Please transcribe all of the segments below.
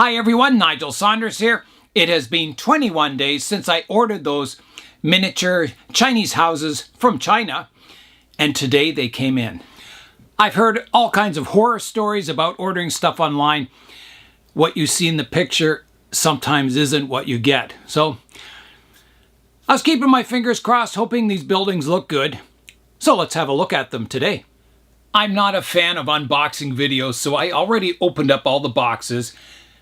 Hi everyone, Nigel Saunders here. It has been 21 days since I ordered those miniature Chinese houses from China, and today they came in. I've heard all kinds of horror stories about ordering stuff online. What you see in the picture sometimes isn't what you get. So I was keeping my fingers crossed, hoping these buildings look good. So let's have a look at them today. I'm not a fan of unboxing videos, so I already opened up all the boxes,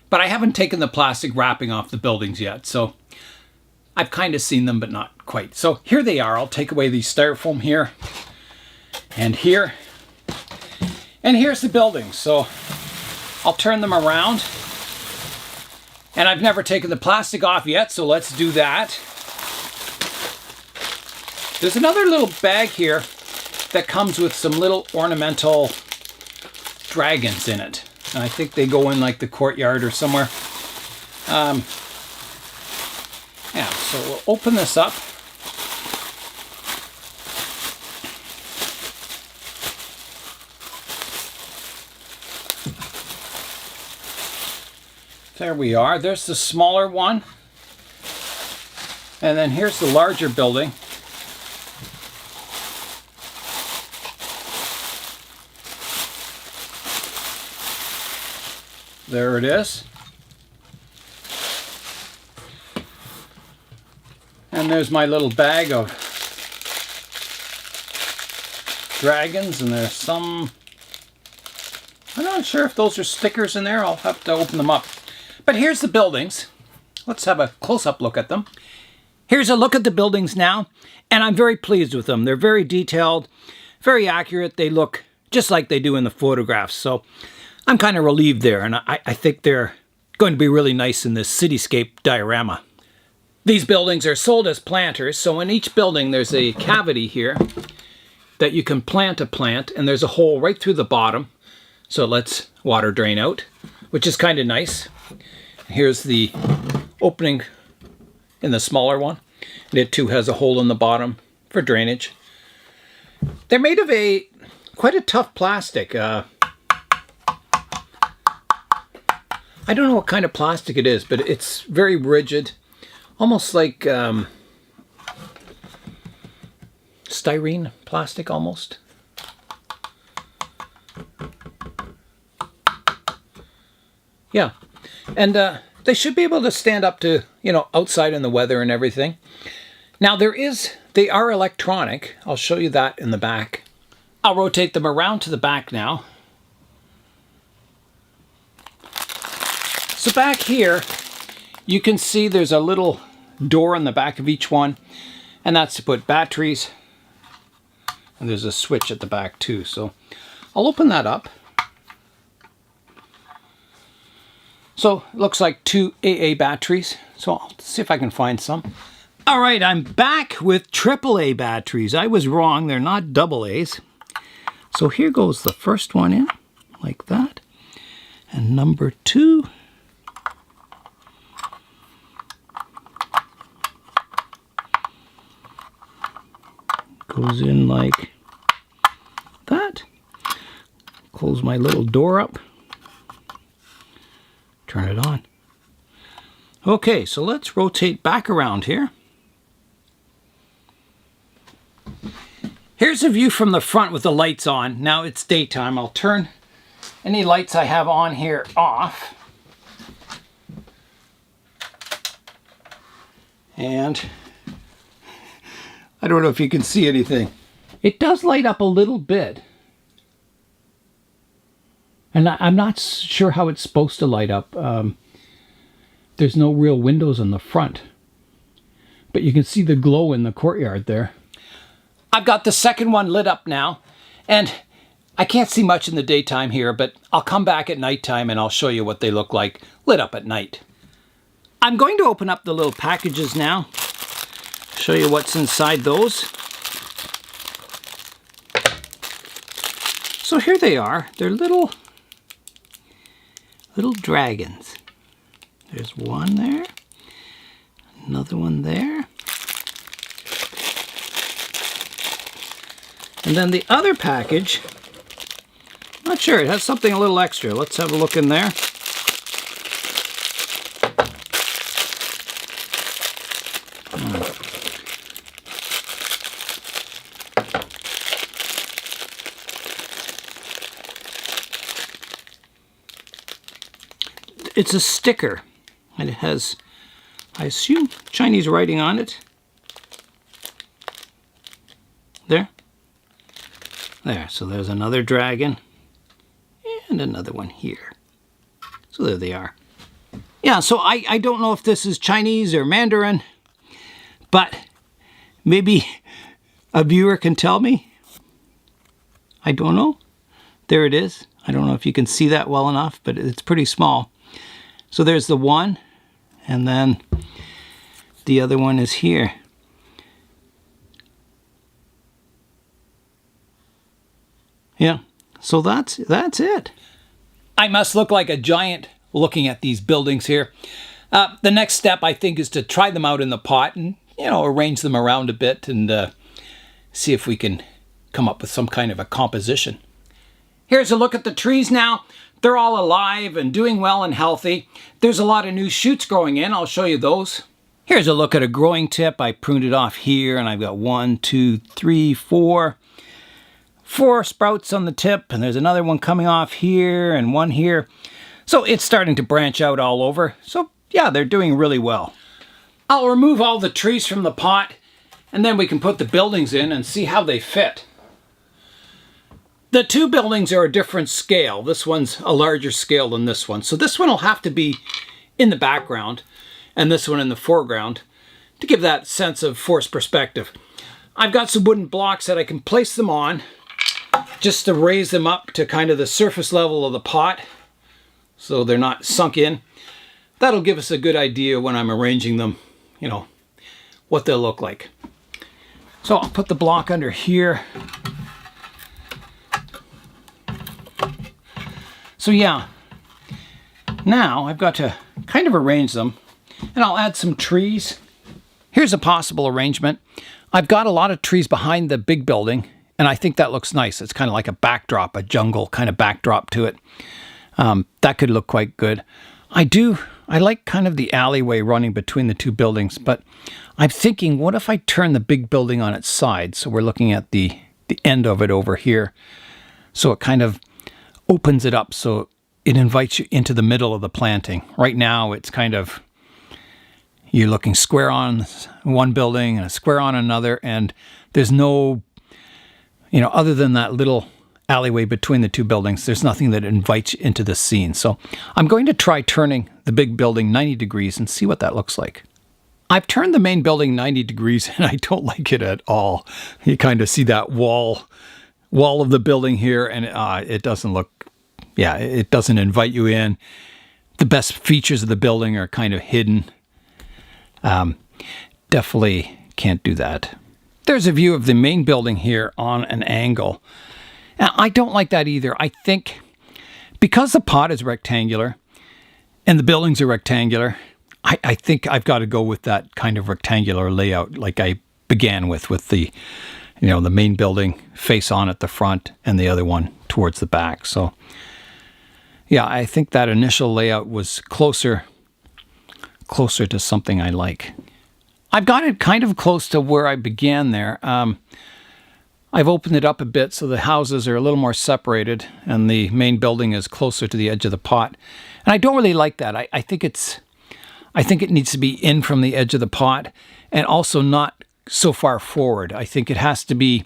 but I haven't taken the plastic wrapping off the buildings yet. So I've kind of seen them, but not quite. So here they are. I'll take away the styrofoam here and here. And here's the buildings. So I'll turn them around. And I've never taken the plastic off yet, so let's do that. There's another little bag here that comes with some little ornamental dragons in it. And I think they go in like the courtyard or somewhere. Yeah, so we'll open this up. There we are. There's the smaller one. And then here's the larger building. There it is. And there's my little bag of dragons, and there's some, I'm not sure if those are stickers in there. I'll have to open them up. But here's the buildings. Let's have a close-up look at them. Here's a look at the buildings now, and I'm very pleased with them. They're very detailed, very accurate. They look just like they do in the photographs. So I'm kind of relieved there, and I think they're going to be really nice in this cityscape diorama. These buildings are sold as planters, so in each building there's a cavity here that you can plant a plant, and there's a hole right through the bottom, so it lets water drain out, which is kind of nice. Here's the opening in the smaller one, and it too has a hole in the bottom for drainage. They're made of quite a tough plastic. I don't know what kind of plastic it is, but it's very rigid, almost like styrene plastic almost. Yeah, and they should be able to stand up to, outside in the weather and everything. Now they are electronic. I'll show you that in the back. I'll rotate them around to the back now. So back here, you can see there's a little door on the back of each one, and that's to put batteries. And there's a switch at the back too. So I'll open that up. So it looks like 2 AA batteries. So I'll see if I can find some. All right, I'm back with AAA batteries. I was wrong, they're not AA's. So here goes the first one in, like that. And number 2. Goes in like that. Close my little door up. Turn it on. Okay, so let's rotate back around here. Here's a view from the front with the lights on. Now it's daytime. I'll turn any lights I have on here off. And I don't know if you can see anything. It does light up a little bit. And I'm not sure how it's supposed to light up. There's no real windows in the front. But you can see the glow in the courtyard there. I've got the second one lit up now. And I can't see much in the daytime here, but I'll come back at nighttime and I'll show you what they look like lit up at night. I'm going to open up the little packages now. Show you what's inside those. So here they are. They're little dragons. There's one there, another one there, and then the other package, not sure, it has something a little extra. Let's have a look in there. It's a sticker, and it has, I assume, Chinese writing on it. There. There, so there's another dragon, and another one here. So there they are. Yeah, so I don't know if this is Chinese or Mandarin, but maybe a viewer can tell me. I don't know. There it is. I don't know if you can see that well enough, but it's pretty small. So there's the one, and then the other one is here. Yeah, so that's it. I must look like a giant looking at these buildings here. The next step, I think, is to try them out in the pot and, arrange them around a bit and see if we can come up with some kind of a composition. Here's a look at the trees now. They're all alive and doing well and healthy. There's a lot of new shoots growing in. I'll show you those. Here's a look at a growing tip. I pruned it off here, and I've got 1, 2, 3, 4 sprouts on the tip, and there's another one coming off here and one here. So it's starting to branch out all over. So yeah, they're doing really well. I'll remove all the trees from the pot, and then we can put the buildings in and see how they fit. The two buildings are a different scale. This one's a larger scale than this one. So this one will have to be in the background and this one in the foreground to give that sense of forced perspective. I've got some wooden blocks that I can place them on just to raise them up to kind of the surface level of the pot so they're not sunk in. That'll give us a good idea when I'm arranging them, what they'll look like. So I'll put the block under here. So yeah, now I've got to kind of arrange them, and I'll add some trees. Here's a possible arrangement. I've got a lot of trees behind the big building, and I think that looks nice. It's kind of like a backdrop, a jungle kind of backdrop to it. That could look quite good. I like kind of the alleyway running between the two buildings, but I'm thinking, what if I turn the big building on its side? So we're looking at the end of it over here. So it kind of opens it up so it invites you into the middle of the planting. Right now it's kind of, you're looking square on one building and a square on another, and there's no, other than that little alleyway between the two buildings, there's nothing that invites you into the scene. So I'm going to try turning the big building 90 degrees and see what that looks like. I've turned the main building 90 degrees and I don't like it at all. You kind of see that wall of the building here, and it doesn't look, it doesn't invite you in. The best features of the building are kind of hidden. Definitely can't do that. There's a view of the main building here on an angle. Now, I don't like that either. I think because the pot is rectangular and the buildings are rectangular, I think I've got to go with that kind of rectangular layout like I began with the the main building face on at the front and the other one towards the back. So yeah, I think that initial layout was closer to something I like. I've got it kind of close to where I began there. I've opened it up a bit so the houses are a little more separated and the main building is closer to the edge of the pot. And I don't really like that. I think it needs to be in from the edge of the pot and also not so far forward. I think it has to be,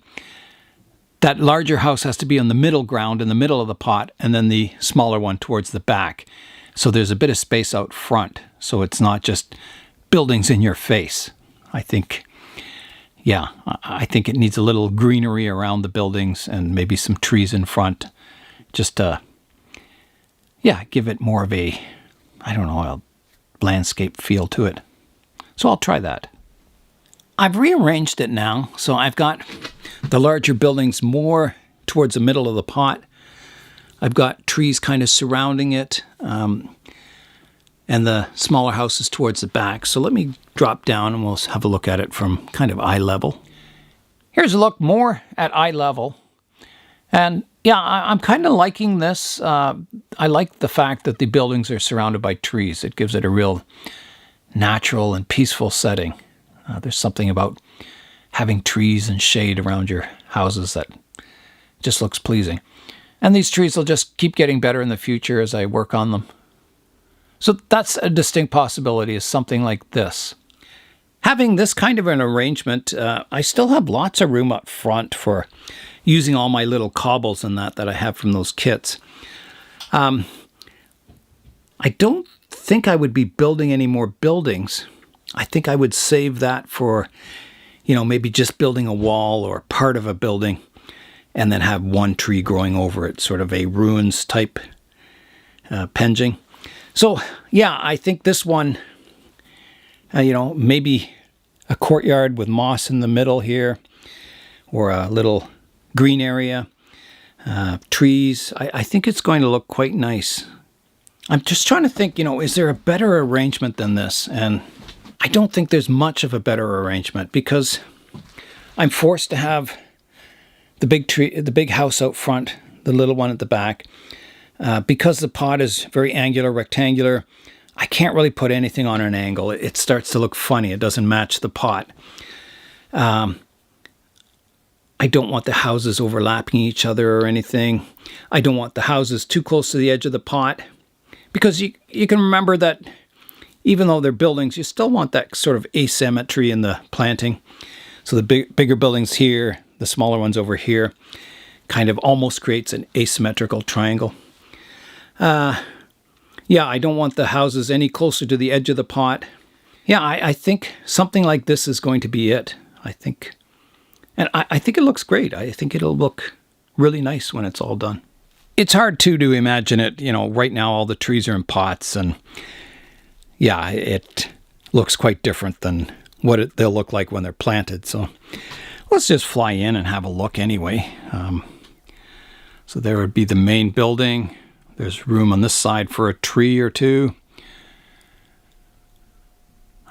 that larger house has to be on the middle ground in the middle of the pot, and then the smaller one towards the back. So there's a bit of space out front, so it's not just buildings in your face. I think it needs a little greenery around the buildings and maybe some trees in front, just to, give it more of a landscape feel to it. So I'll try that. I've rearranged it now, so I've got the larger buildings more towards the middle of the pot. I've got trees kind of surrounding it, and the smaller houses towards the back. So let me drop down and we'll have a look at it from kind of eye level. Here's a look more at eye level. And yeah, I'm kind of liking this. I like the fact that the buildings are surrounded by trees. It gives it a real natural and peaceful setting. There's something about having trees and shade around your houses that just looks pleasing. And these trees will just keep getting better in the future as I work on them. So that's a distinct possibility, is something like this. Having this kind of an arrangement, I still have lots of room up front for using all my little cobbles and that I have from those kits. I don't think I would be building any more buildings. I think I would save that for, maybe just building a wall or part of a building and then have one tree growing over it, sort of a ruins type Penjing. So, yeah, I think this one, maybe a courtyard with moss in the middle here, or a little green area, trees. I think it's going to look quite nice. I'm just trying to think, is there a better arrangement than this? And I don't think there's much of a better arrangement, because I'm forced to have the big house out front, the little one at the back. Because the pot is very angular, rectangular, I can't really put anything on an angle. It starts to look funny. It doesn't match the pot. I don't want the houses overlapping each other or anything. I don't want the houses too close to the edge of the pot, because you can remember that even though they're buildings, you still want that sort of asymmetry in the planting. So the bigger buildings here, the smaller ones over here, kind of almost creates an asymmetrical triangle. Yeah, I don't want the houses any closer to the edge of the pot. Yeah, I think something like this is going to be it. I think it looks great. I think it'll look really nice when it's all done. It's hard to imagine it, right now all the trees are in pots, and yeah, it looks quite different than what they'll look like when they're planted. So let's just fly in and have a look anyway. So there would be the main building. There's room on this side for a tree or two.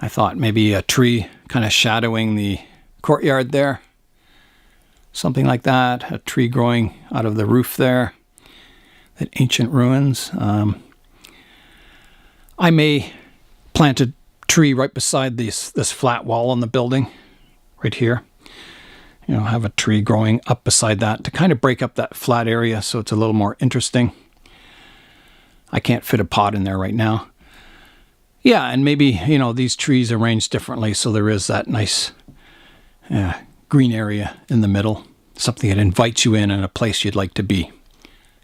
I thought maybe a tree kind of shadowing the courtyard there. Something like that. A tree growing out of the roof there. That ancient ruins. I may plant a tree right beside this flat wall on the building. Right here. Have a tree growing up beside that to kind of break up that flat area so it's a little more interesting. I can't fit a pot in there right now. Yeah, and maybe, these trees arranged differently so there is that nice green area in the middle. Something that invites you in a place you'd like to be.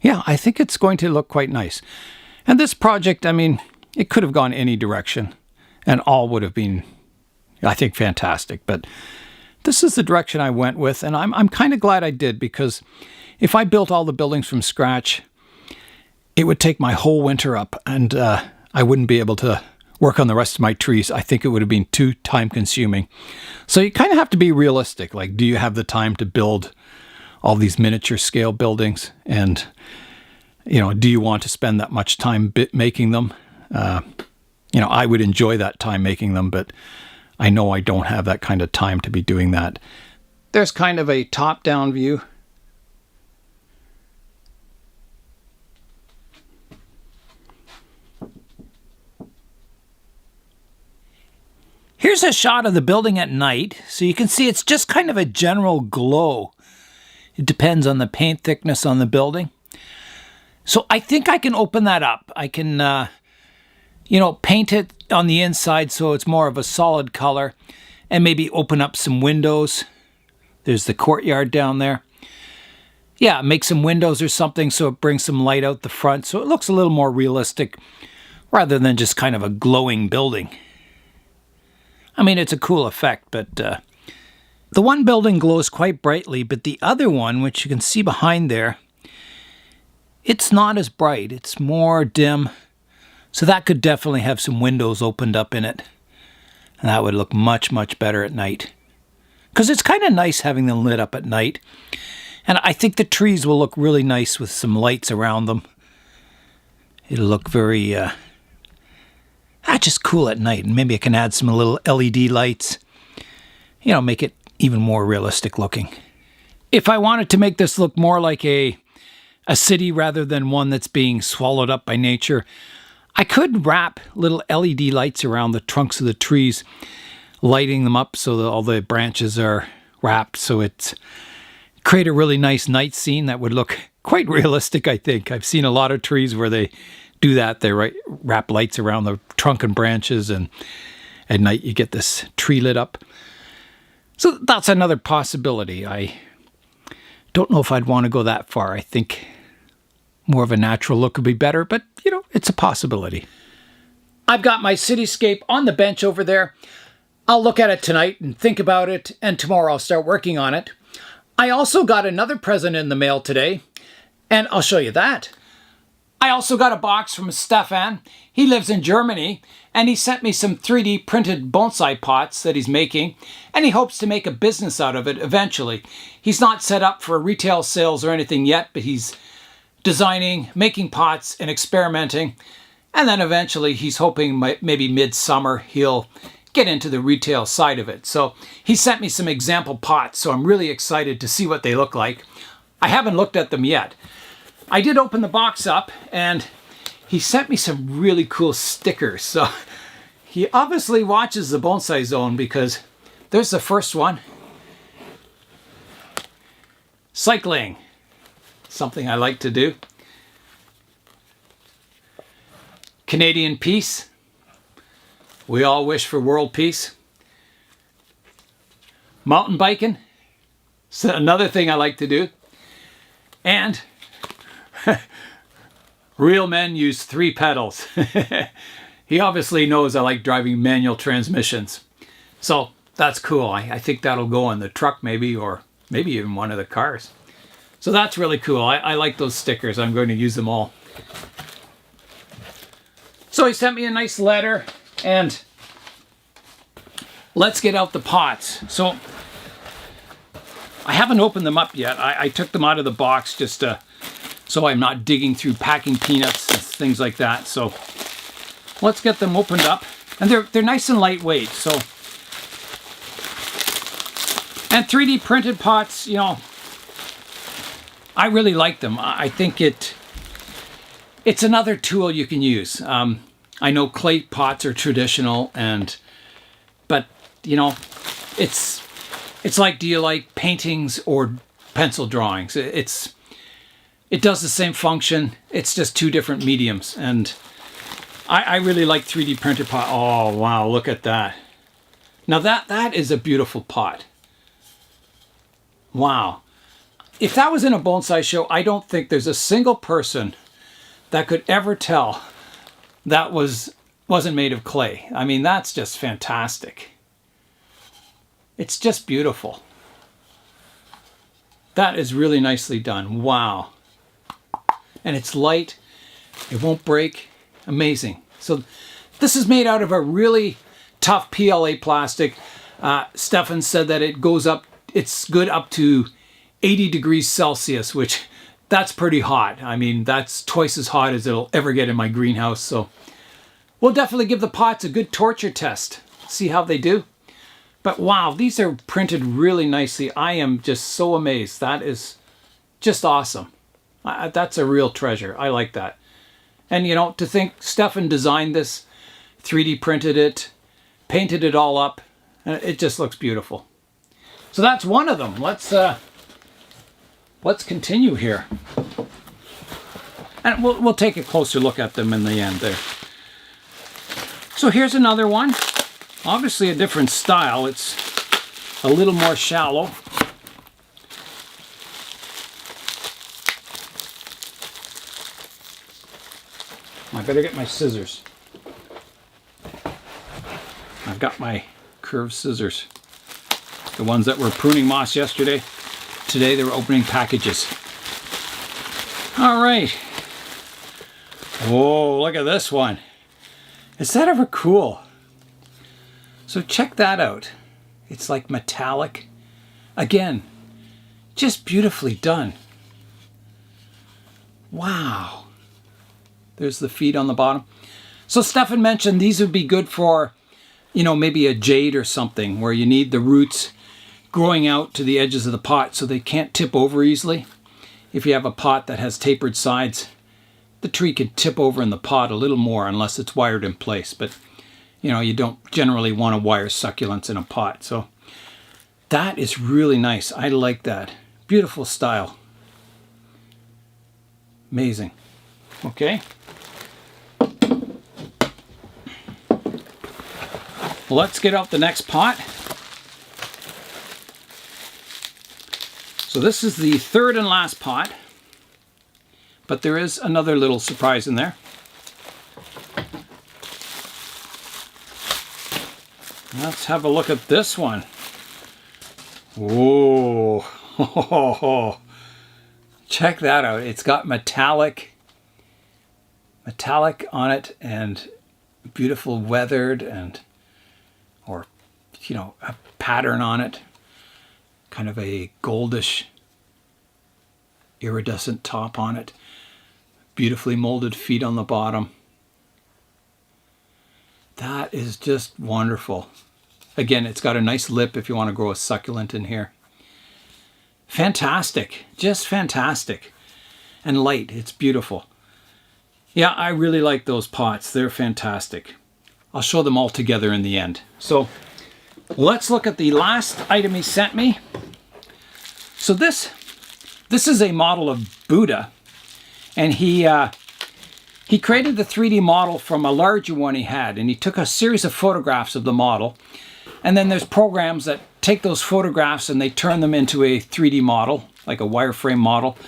Yeah, I think it's going to look quite nice. And this project, it could have gone any direction. And all would have been, I think, fantastic. But this is the direction I went with. And I'm kind of glad I did, because if I built all the buildings from scratch, it would take my whole winter up, and I wouldn't be able to work on the rest of my trees. I think it would have been too time consuming. So you kind of have to be realistic. Like, do you have the time to build all these miniature scale buildings? And, do you want to spend that much time making them? I would enjoy that time making them, but I know I don't have that kind of time to be doing that. There's kind of a top-down view. Here's a shot of the building at night, so you can see it's just kind of a general glow. It depends on the paint thickness on the building. So I think I can open that up. I can, paint it on the inside so it's more of a solid color, and maybe open up some windows. There's the courtyard down there. Yeah, make some windows or something so it brings some light out the front, so it looks a little more realistic rather than just kind of a glowing building. It's a cool effect, but the one building glows quite brightly, but the other one, which you can see behind there, it's not as bright. It's more dim. So that could definitely have some windows opened up in it. And that would look much, much better at night. Because it's kind of nice having them lit up at night. And I think the trees will look really nice with some lights around them. It'll look very... just cool at night, and maybe I can add some little LED lights, make it even more realistic looking. If I wanted to make this look more like a city rather than one that's being swallowed up by nature, I could wrap little LED lights around the trunks of the trees, lighting them up so that all the branches are wrapped, so it's create a really nice night scene that would look quite realistic, I think. I've seen a lot of trees where they do that. They wrap lights around the trunk and branches, and at night you get this tree lit up. So that's another possibility. I don't know if I'd want to go that far. I think more of a natural look would be better, but you know, it's a possibility. I've got my Cityscape on the bench over there. I'll look at it tonight and think about it, and tomorrow I'll start working on it. I also got another present in the mail today, and I'll show you that. I also got a box from Stephan. He lives in Germany, and he sent me some 3D printed bonsai pots that he's making, and he hopes to make a business out of it eventually. He's not set up for retail sales or anything yet, but he's designing, making pots, and experimenting, and then eventually he's hoping maybe midsummer he'll get into the retail side of it. So he sent me some example pots, so I'm really excited to see what they look like. I haven't looked at them yet. I did open the box up, and he sent me some really cool stickers. So he obviously watches the Bonsai Zone, because there's the first one. Cycling, something I like to do. Canadian peace. We all wish for world peace. Mountain biking, so another thing I like to do. And real men use 3 pedals. He obviously knows I like driving manual transmissions. So that's cool. I think that'll go in the truck maybe, or maybe even one of the cars. So that's really cool. I like those stickers. I'm going to use them all. So he sent me a nice letter, and let's get out the pots. So I haven't opened them up yet. I took them out of the box just so I'm not digging through packing peanuts and things like that. So let's get them opened up. And they're nice and lightweight. So, and 3D printed pots, you know, I really like them. I think it's another tool you can use. I know clay pots are traditional, but you know, it's like, do you like paintings or pencil drawings? It does the same function. It's just 2 different mediums, and I really like 3D printed pot. Oh wow, look at that! Now that is a beautiful pot. Wow. If that was in a bonsai show, I don't think there's a single person that could ever tell that wasn't made of clay. I mean, that's just fantastic. It's just beautiful. That is really nicely done. Wow. And it's light. It won't break. Amazing. So this is made out of a really tough PLA plastic. Stephan said that it goes up, it's good up to 80 degrees Celsius, which that's pretty hot. I mean, that's twice as hot as it'll ever get in my greenhouse. So we'll definitely give the pots a good torture test. See how they do. But wow, these are printed really nicely. I am just so amazed. That is just awesome. That's a real treasure. I like that. And you know, to think Stephan designed this, 3D printed it, painted it all up, and it just looks beautiful. So that's one of them. Let's continue here. And we'll take a closer look at them in the end there. So here's another one. Obviously a different style. It's a little more shallow. I better get my scissors. I've got my curved scissors. The ones that were pruning moss yesterday. Today they were opening packages. All right. Whoa, look at this one. Is that ever cool? So check that out. It's like metallic. Again, just beautifully done. Wow. There's the feet on the bottom. So Stephan mentioned these would be good for, you know, maybe a jade or something where you need the roots growing out to the edges of the pot so they can't tip over easily. If you have a pot that has tapered sides, the tree could tip over in the pot a little more unless it's wired in place. But You know, you don't generally want to wire succulents in a pot. So that is really nice. I like that. Beautiful style. Amazing. Okay. Let's get out the next pot. So this is the third and last pot, but there is another little surprise in there. Let's have a look at this one. Whoa. Check that out. It's got metallic on it and beautiful weathered and, or, you know, a pattern on it. Kind of a goldish iridescent top on it. Beautifully molded feet on the bottom. That is just wonderful. Again, it's got a nice lip if you want to grow a succulent in here. Fantastic, just fantastic. And light, it's beautiful. Yeah, I really like those pots. They're fantastic. I'll show them all together in the end. So let's look at the last item he sent me. So this is a model of Buddha, and he created the 3D model from a larger one he had, and he took a series of photographs of the model, and then there's programs that take those photographs and they turn them into a 3D model, like a wireframe model,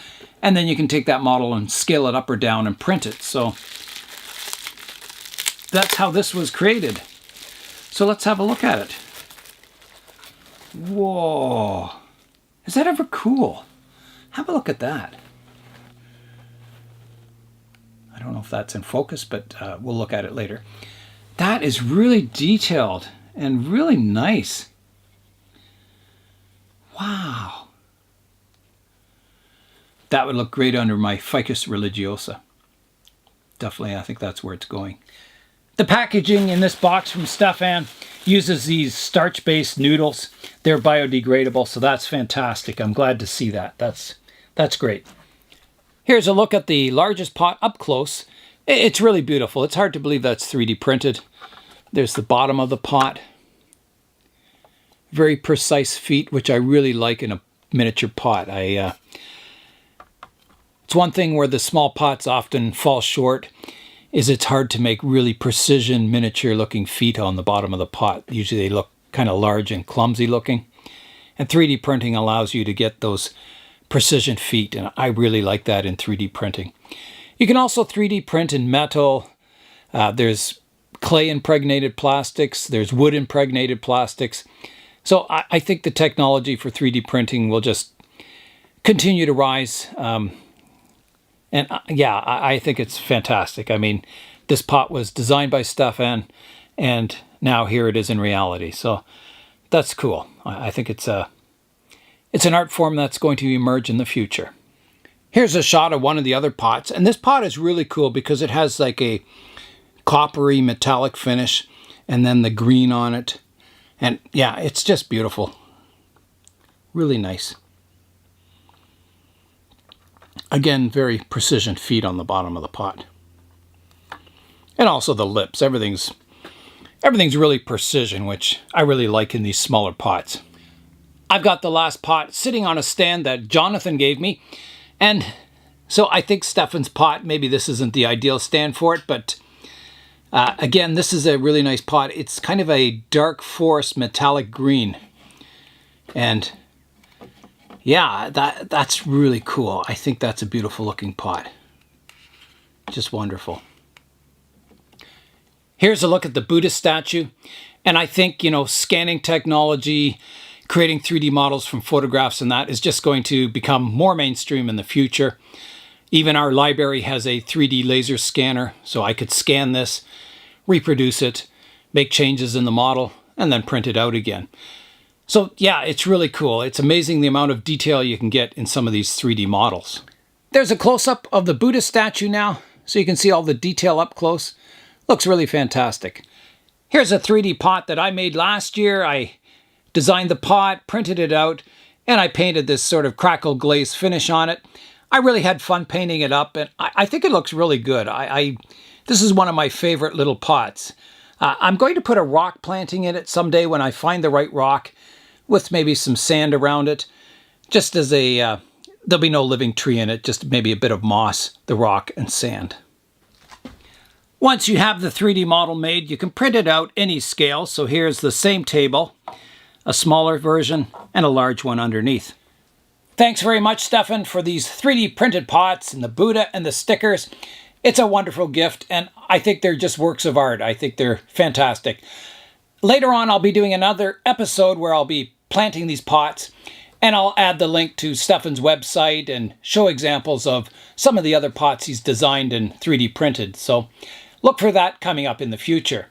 and then you can take that model and scale it up or down and print it. So that's how this was created. So let's have a look at it. Whoa. Is that ever cool? Have a look at that. I don't know if that's in focus, but we'll look at it later. That is really detailed and really nice. Wow. That would look great under my Ficus religiosa. Definitely, I think that's where it's going. The packaging in this box from Stephan uses these starch-based noodles. They're biodegradable, so that's fantastic. I'm glad to see that. That's great. Here's a look at the largest pot up close. It's really beautiful. It's hard to believe that's 3D printed. There's the bottom of the pot. Very precise feet, which I really like in a miniature pot. It's one thing where the small pots often fall short, is it's hard to make really precision miniature looking feet on the bottom of the pot. Usually they look kind of large and clumsy looking. And 3D printing allows you to get those precision feet, and I really like that in 3D printing. You can also 3D print in metal. There's clay impregnated plastics. There's wood impregnated plastics. So I think the technology for 3D printing will just continue to rise. Yeah, I think it's fantastic. I mean, this pot was designed by Stephan, and now here it is in reality. So that's cool. I think it's an art form that's going to emerge in the future. Here's a shot of one of the other pots, and this pot is really cool because it has like a coppery metallic finish and then the green on it. And yeah, it's just beautiful. Really nice. Again, very precision feet on the bottom of the pot. And also the lips. Everything's really precision, which I really like in these smaller pots. I've got the last pot sitting on a stand that Jonathan gave me. And so I think Stephan's pot, maybe this isn't the ideal stand for it, but again, this is a really nice pot. It's kind of a dark forest metallic green. And yeah, that's really cool. I think that's a beautiful looking pot. Just wonderful. Here's a look at the Buddha statue. And I think, scanning technology, creating 3D models from photographs and that is just going to become more mainstream in the future. Even our library has a 3D laser scanner, so I could scan this, reproduce it, make changes in the model, and then print it out again. So yeah, it's really cool. It's amazing the amount of detail you can get in some of these 3D models. There's a close-up of the Buddha statue now, so you can see all the detail up close. Looks really fantastic. Here's a 3D pot that I made last year. I designed the pot, printed it out, and I painted this sort of crackle glaze finish on it. I really had fun painting it up, and I think it looks really good. This is one of my favorite little pots. I'm going to put a rock planting in it someday when I find the right rock with maybe some sand around it. Just as a, there'll be no living tree in it, just maybe a bit of moss, the rock, and sand. Once you have the 3D model made, you can print it out any scale. So here's the same table, a smaller version, and a large one underneath. Thanks very much, Stephan, for these 3D printed pots and the Buddha and the stickers. It's a wonderful gift, and I think they're just works of art. I think they're fantastic. Later on, I'll be doing another episode where I'll be planting these pots, and I'll add the link to Stephan's website and show examples of some of the other pots he's designed and 3D printed. So look for that coming up in the future.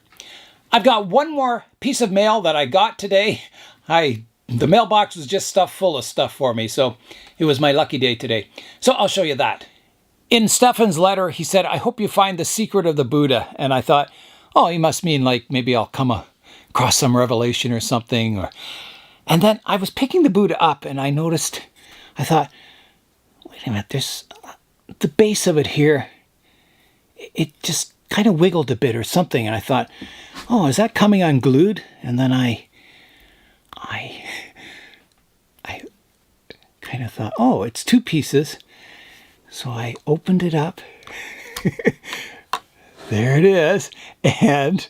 I've got one more piece of mail that I got today. The mailbox was just stuffed full of stuff for me, so it was my lucky day today. So I'll show you that. In Stephan's letter, he said, "I hope you find the secret of the Buddha." And I thought, oh, he must mean like maybe I'll come across some revelation or something. And then I was picking the Buddha up and I noticed, I thought, wait a minute, there's the base of it here. It just kind of wiggled a bit or something. And I thought, oh, is that coming unglued? And then I kind of thought, oh, it's two pieces. So I opened it up. There it is. And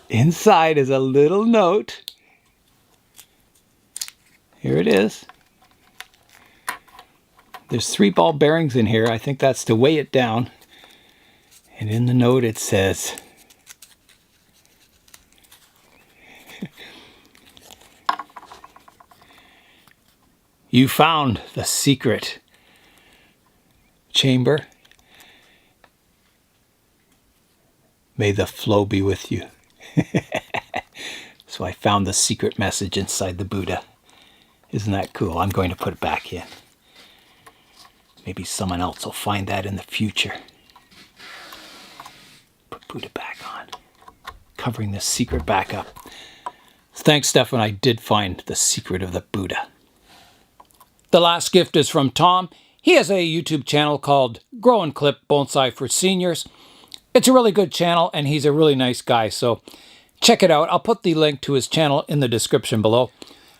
inside is a little note. Here it is. There's 3 ball bearings in here. I think that's to weigh it down. And in the note it says, "You found the secret chamber. May the flow be with you." So I found the secret message inside the Buddha. Isn't that cool? I'm going to put it back in. Maybe someone else will find that in the future. Put Buddha back on. Covering the secret back up. Thanks, Stephan. I did find the secret of the Buddha. The last gift is from Tom. He has a YouTube channel called Grow and Clip Bonsai for Seniors. It's a really good channel, and he's a really nice guy, so check it out. I'll put the link to his channel in the description below.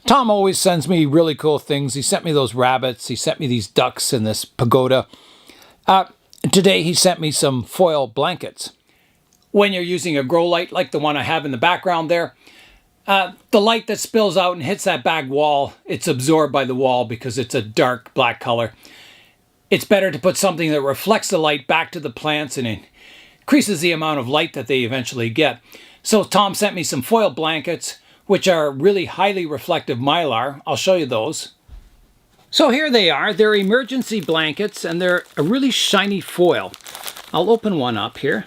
Tom always sends me really cool things. He sent me those rabbits. He sent me these ducks and this pagoda. Today he sent me some foil blankets. When you're using a grow light like the one I have in the background there, the light that spills out and hits that back wall, it's absorbed by the wall because it's a dark black color. It's better to put something that reflects the light back to the plants and increases the amount of light that they eventually get. So Tom sent me some foil blankets, which are really highly reflective mylar. I'll show you those. So here they are. They're emergency blankets, and they're a really shiny foil. I'll open one up here.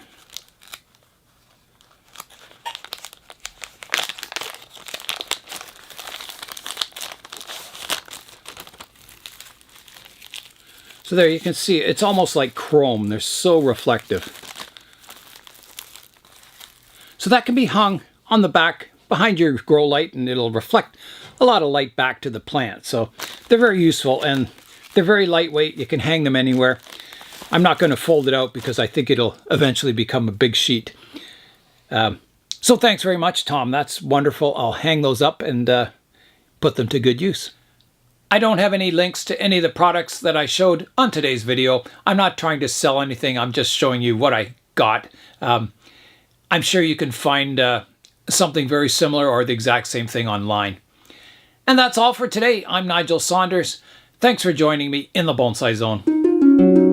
So there you can see it's almost like chrome. They're so reflective. So that can be hung on the back behind your grow light, and it'll reflect a lot of light back to the plant. So they're very useful, and they're very lightweight. You can hang them anywhere. I'm not going to fold it out because I think it'll eventually become a big sheet. So thanks very much, Tom. That's wonderful. I'll hang those up and put them to good use. I don't have any links to any of the products that I showed on today's video. I'm not trying to sell anything. I'm just showing you what I got. I'm sure you can find something very similar or the exact same thing online. And that's all for today. I'm Nigel Saunders. Thanks for joining me in the Bonsai Zone.